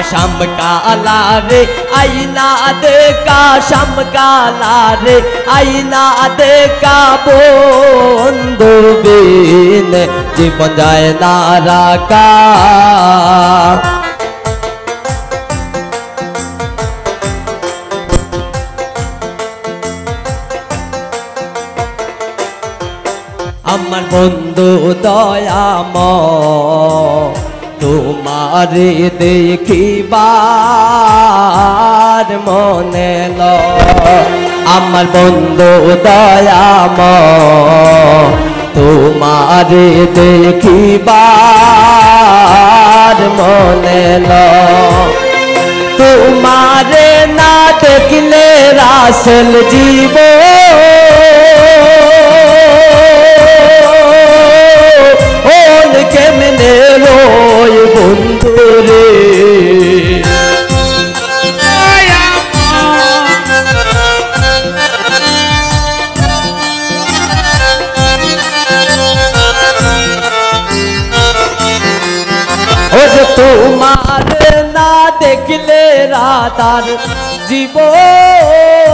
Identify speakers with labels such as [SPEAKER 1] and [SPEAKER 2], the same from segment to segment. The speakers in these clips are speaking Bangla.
[SPEAKER 1] शाम काला रे आईना देखा शाम काला रे आईना देखा बंधु बिन जीवन जाए ना राखा আমার বন্ধু দয়াময় তোমারে দেখিবার মনে লয় আমার বন্ধু দয়াময় তোমারে দেখিবার মনে লয় তোমারে না দেখলে রাসেল জীবন কেমনে রয় বন্ধু রে তোমার না দেখলে রাতার জীবন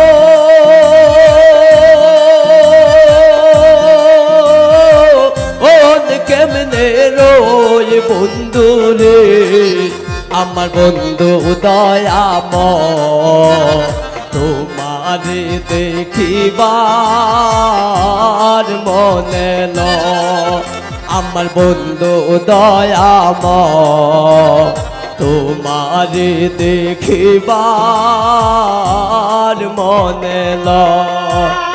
[SPEAKER 1] কেমনে রয় বন্ধু রে আমার বন্ধু দয়াময় তোমারে দেখিবার মনে লয় আমার বন্ধু দয়াময় তোমারে দেখিবার মনে লয়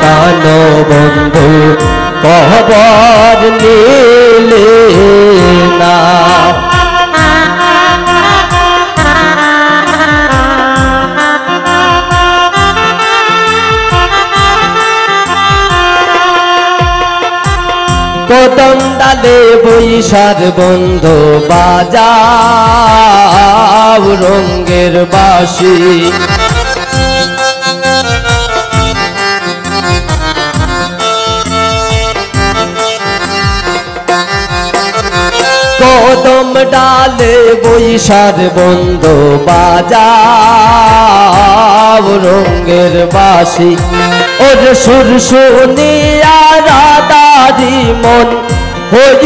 [SPEAKER 1] কানো বন্ধু কবর নীলে না কদম ডালে বৈশার বন্ধু বাজাও রঙ্গের বাঁশি কদম ডালে বৈশার বন্ধু বাজাও রঙ্গের বাঁশি ওর সুর শুনিয়া রাধারি মন হইল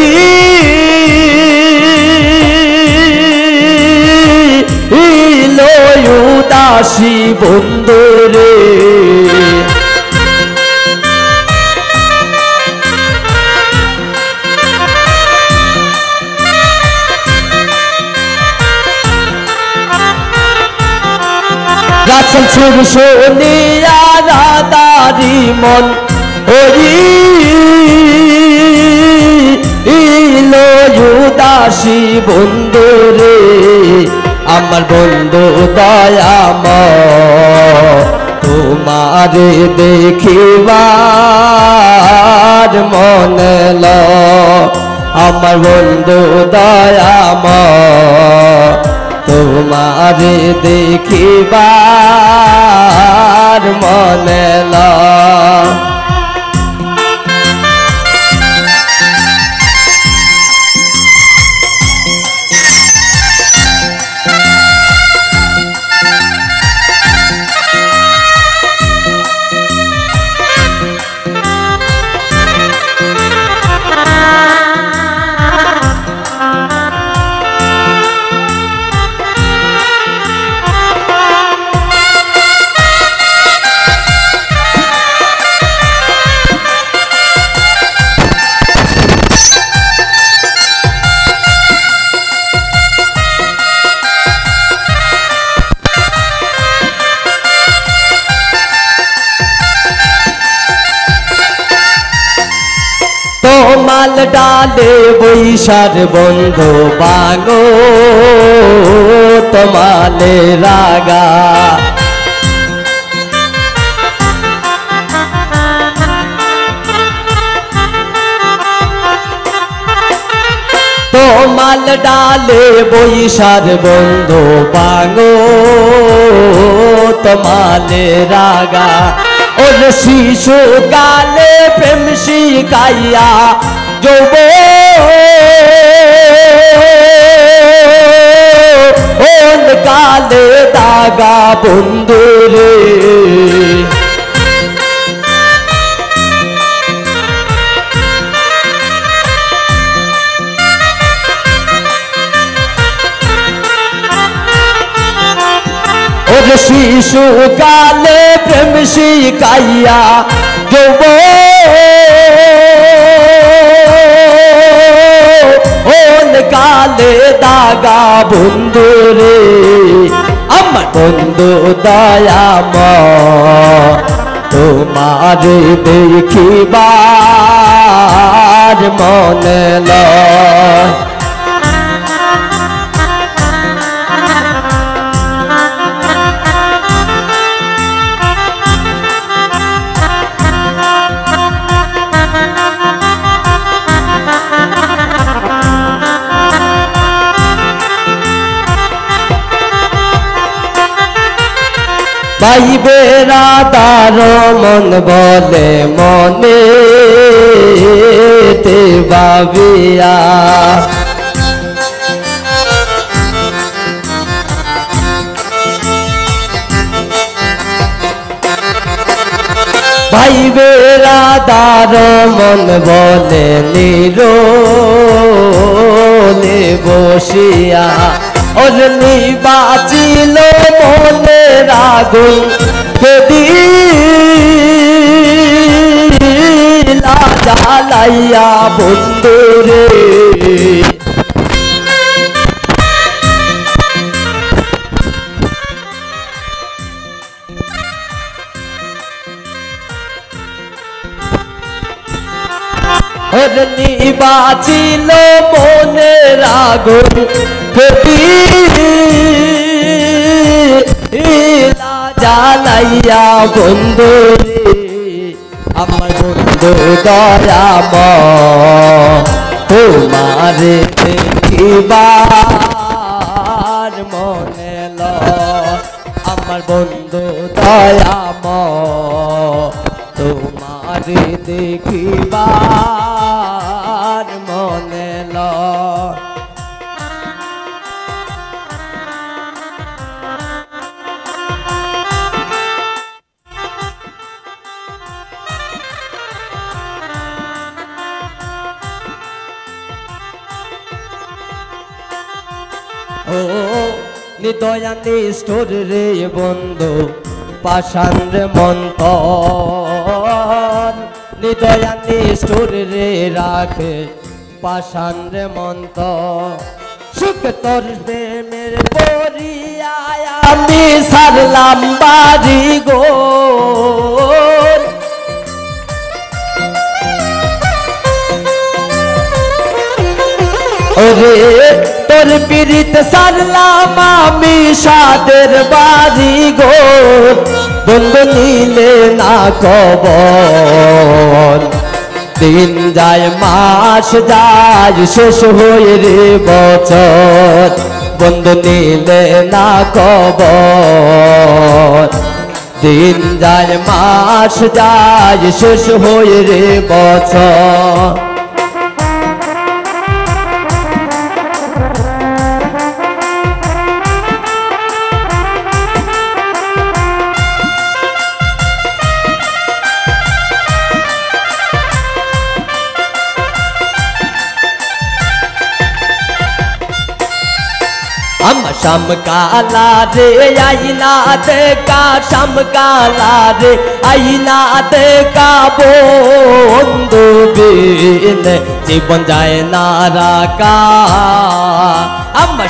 [SPEAKER 1] উদাসী বন্ধু রে রাসেল সুর শুনিয়া রাধারি মন হইল উদাসী বন্ধু রে আমার বন্ধু দয়াময় তোমারে দেখিবার মনে লয় আমার বন্ধু দয়াময় তোমারে দেখিবার মনে লয় মাল ডালে বৈশার বন্ধু বাঙো তোমালে রাগা মাল ডালে বৈশার বন্ধু বাঙো তোমালে রাগা ওর শিশু কালে প্রেম শিখাইয়া যৌব ওন কালে দাগা বন্ধু রে শিশু কালে প্রেম শিখাইয়া যৌব ওন কালে দাগা বন্ধু রে আমার বন্ধু দয়াময় তোমার দেখিবার মনে লয় ভাই বেরাদার মন বলে মনে তে ভাবিয়া ভাই বেরাদার মন বলে নিরোলে বসিয়া ওর নিবাচিল মনে রাগুন দিলা জ্বালাইয়া বন্ধু রে ওর নিবাচিল মনে রাগুন জ্বালাইয়া বন্ধু রে আমার বন্ধু দয়াময় তোমার দেখিবার মনে লয় আমার বন্ধু দয়াময় তোমার দেখিবার মনে লয় ও নিদয়া নিষ্ঠুর রে বন্ধু পাষাণ রে মন্তর নিদয়া নিষ্ঠুর রে রাখে পাষাণ রে মন্তর সুখ তোর প্রেমের পরিয়া আমি সারলাম বাড়ি গোর ওরে তোর পীড়িত সারলাম আমি সাদের বাড়ি গোর বন্ধু নিলে না কবর দিন যায় মাস যায় শেষ হয়ে রে বছর বন্ধু নিলে না কবর দিন যায় মাস যায় শেষ হয়ে রে বছর আমার শামকালা রে আইনা দেখা শামকালা রে আইনা দেখা বন্ধু বিন জীবন যায় না রাকা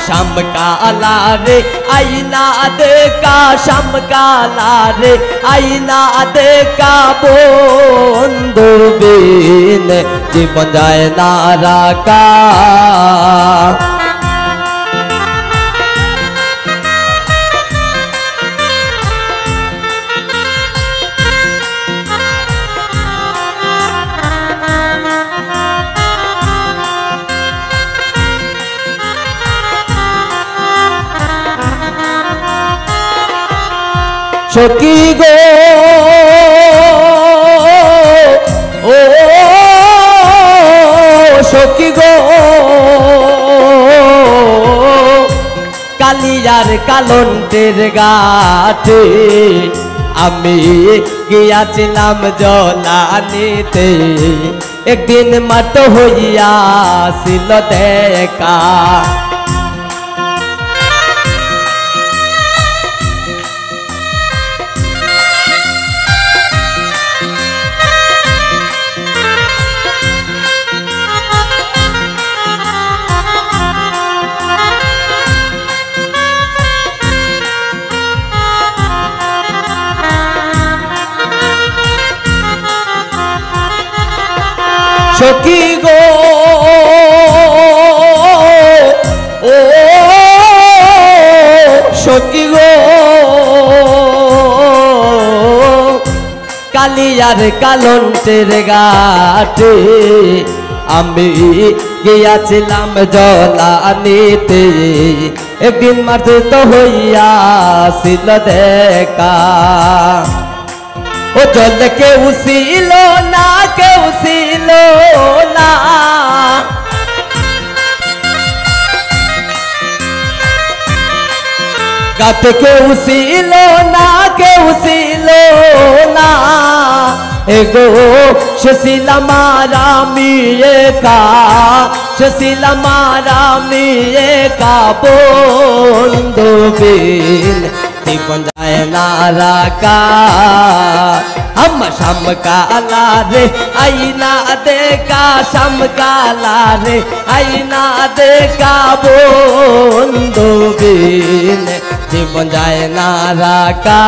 [SPEAKER 1] শামকালা রে আইনা দেখা শামকালা রে আইনা দেখা বন্ধু বিন জীবন যায় না রাকা সখী গো ও সখী গো কালিয়ার কালন্টের ঘাটে আমি গিয়াছিলাম জলানিতে একদিন মাত হইয়াছিল দেখা সখী গো ও সখী গো কালিয়ার কালন্টের ঘাটে আমি গিয়াছিলাম জলানিতে একদিন মার্জিত হইয়াছিল দেখা ও জল কেউ ছিল না কেউ ছিল না গাত কেউ ছিল না কেউ ছিল না এগো সছিলাম আমি একা সছিলাম আমি একা বন্ধু বিন জীবন যায় না রাকা শামকালা রে আইনা দেখা শামকালা রে আইনা দেখা বন্ধু বিন জীবন যায় না রাকা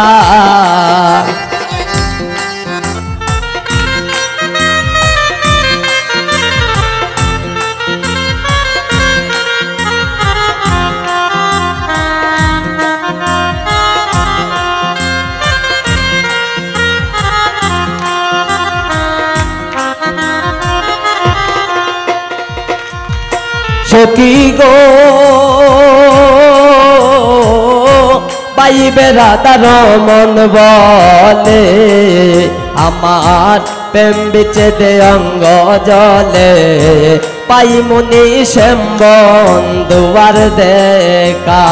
[SPEAKER 1] সখী গো পাইবে রাধার মন বলে আমার প্রেম বিচ্ছেদে অঙ্গ জলে পাই মুনি শ্যাম বন্ধুয়ার দেখা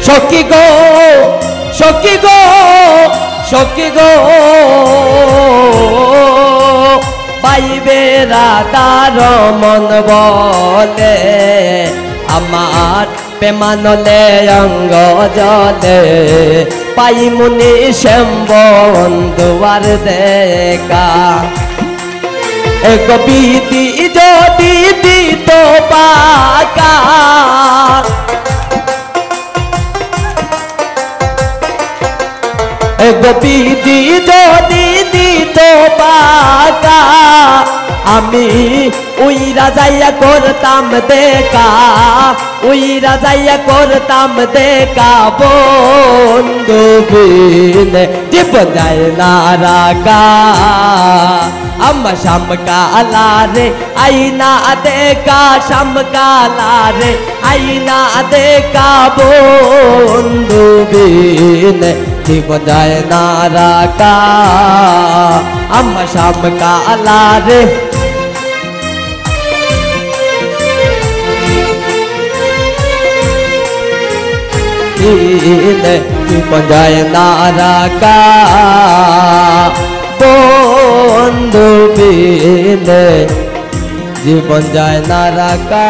[SPEAKER 1] সখী গো সখী গো সখী গো পাইবে রাধার মন বলে আমার প্রেমানলে অঙ্গ জলে পাই মুনি শ্যাম বন্ধুয়ার দেখা এক বিধি যদি দিত পাকা গোপীদি যদি দিত পাকা আমি উইরা যাইয়া করতাম দেখা উইরা যাইয়া করতাম দেখা বন্ধু বিন জীবন যায় না রাকা শামকালা রে আইনা দেখা শামকালা রে আইনা দেখা বন্ধু বিন জীবন যায় না রাকা শামকালা রে বিনে জীবন যায় না রাখা বন্ধু বিনে জীবন যায় না রাখা।